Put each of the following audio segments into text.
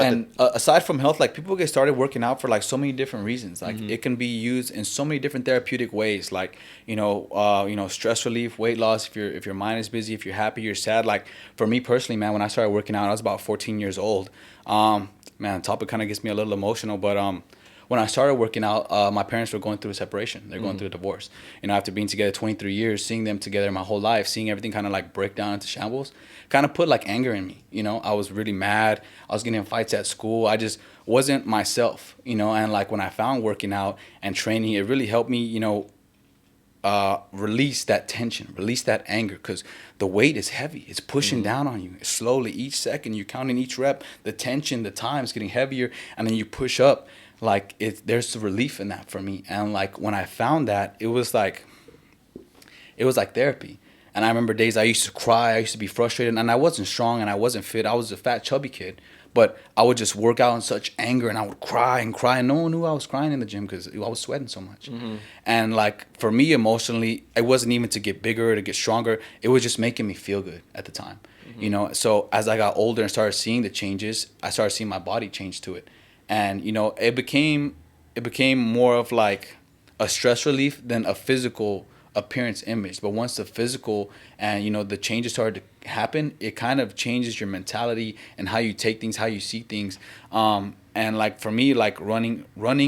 And aside from health, like people get started working out for like so many different reasons. Like it can be used in so many different therapeutic ways. Like stress relief, weight loss. If your mind is busy, if you're happy, you're sad. Like for me personally, man, when I started working out, I was about 14 years old. Man, the topic kind of gets me a little emotional, but when I started working out, my parents were going through a separation. They're going through a divorce. After being together 23 years, seeing them together my whole life, seeing everything kind of like break down into shambles, kind of put like anger in me. I was really mad. I was getting in fights at school. I just wasn't myself. And like when I found working out and training, it really helped me, release that tension, release that anger, because the weight is heavy. It's pushing down on you slowly. Each second, you're counting each rep, the tension, the time is getting heavier, and then you push up. Like there's a relief in that for me. And like when I found that, it was like therapy. And I remember days I used to cry, I used to be frustrated, and I wasn't strong and I wasn't fit. I was a fat, chubby kid. But I would just work out in such anger, and I would cry and cry, and no one knew I was crying in the gym because I was sweating so much. And like for me emotionally, it wasn't even to get bigger or to get stronger. It was just making me feel good at the time. So as I got older and started seeing the changes, I started seeing my body change to it. And it became more of like a stress relief than a physical appearance image. But once the physical and the changes started to happen, it kind of changes your mentality and how you take things, how you see things. And like for me, like running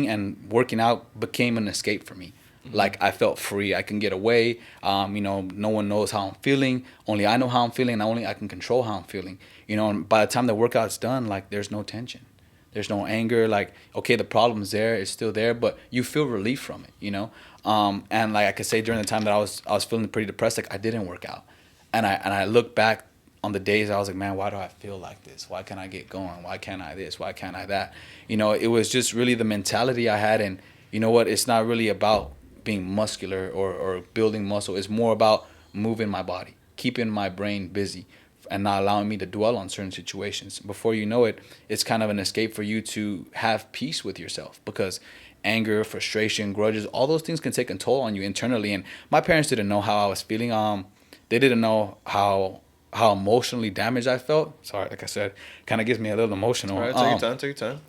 and working out became an escape for me. Like I felt free. I can get away. No one knows how I'm feeling. Only I know how I'm feeling, and only I can control how I'm feeling. And by the time the workout's done, like there's no tension. There's no anger. Like, okay, the problem's there. It's still there, but you feel relief from it, And like I could say during the time that I was feeling pretty depressed, like I didn't work out. And I look back on the days I was like, man, why do I feel like this? Why can't I get going? Why can't I this? Why can't I that? It was just really the mentality I had. And you know what? It's not really about being muscular or building muscle. It's more about moving my body, keeping my brain busy, and not allowing me to dwell on certain situations. Before you know it, it's kind of an escape for you to have peace with yourself, because anger, frustration, grudges, all those things can take a toll on you internally. And my parents didn't know how I was feeling. They didn't know how emotionally damaged I felt. Sorry, like I said, kind of gets me a little emotional. All right, take your time.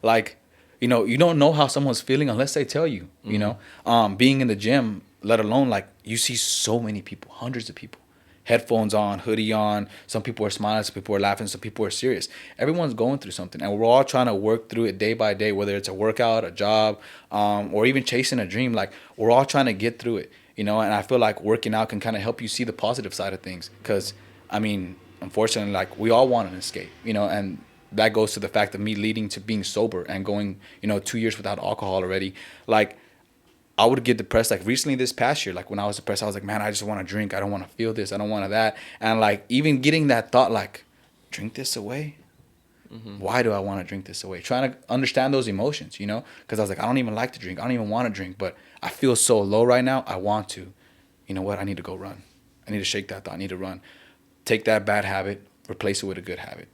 Like, you don't know how someone's feeling unless they tell you. Being in the gym, let alone like you see so many people, hundreds of people, headphones on, hoodie on. Some people are smiling, some people are laughing, some people are serious. Everyone's going through something, and we're all trying to work through it day by day, whether it's a workout, a job, or even chasing a dream. Like we're all trying to get through it, And I feel like working out can kind of help you see the positive side of things, because unfortunately, like we all want an escape, and that goes to the fact of me leading to being sober and going, 2 years without alcohol already. Like I would get depressed. Like recently this past year, like when I was depressed, I was like, man, I just want to drink. I don't want to feel this. I don't want to that. And like even getting that thought, like, drink this away. Why do I want to drink this away? Trying to understand those emotions, because I was like, I don't even like to drink. I don't even want to drink, but I feel so low right now. I want to. You know what? I need to go run. I need to shake that thought. I need to run. Take that bad habit, replace it with a good habit.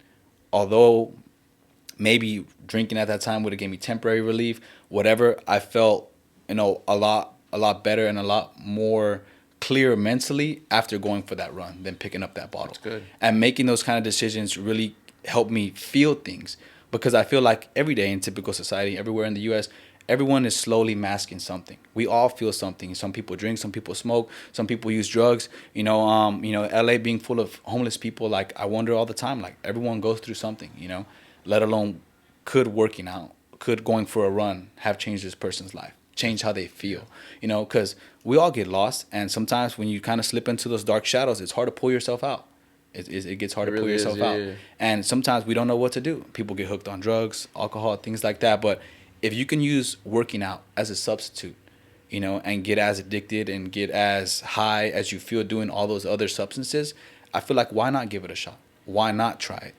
Although maybe drinking at that time would have given me temporary relief, whatever, I felt, a lot better and a lot more clear mentally after going for that run than picking up that bottle. That's good. And making those kind of decisions really helped me feel things, because I feel like every day in typical society, everywhere in the U.S., everyone is slowly masking something. We all feel something. Some people drink, some people smoke, some people use drugs. LA being full of homeless people, like I wonder all the time, like everyone goes through something, let alone could working out, could going for a run have changed this person's life, change how they feel, because we all get lost. And sometimes when you kind of slip into those dark shadows, it's hard to pull yourself out. It gets hard to pull yourself out. Yeah. And sometimes we don't know what to do. People get hooked on drugs, alcohol, things like that. But if you can use working out as a substitute, and get as addicted and get as high as you feel doing all those other substances, I feel like why not give it a shot? Why not try it?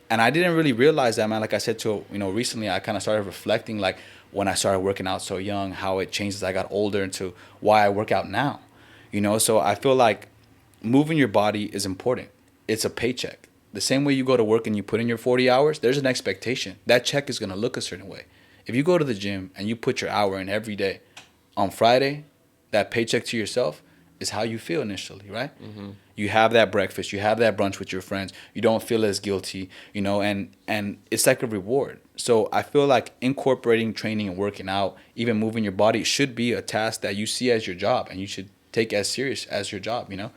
And I didn't really realize that, man. Like I said, recently I kind of started reflecting, like when I started working out so young, how it changed as I got older, into why I work out now. So I feel like moving your body is important. It's a paycheck. The same way you go to work and you put in your 40 hours, there's an expectation. That check is going to look a certain way. If you go to the gym and you put your hour in every day, on Friday, that paycheck to yourself, is how you feel initially, right? You have that breakfast, you have that brunch with your friends, you don't feel as guilty, you know, and it's like a reward. So I feel like incorporating training and working out, even moving your body, should be a task that you see as your job, and you should take as serious as your job, you know.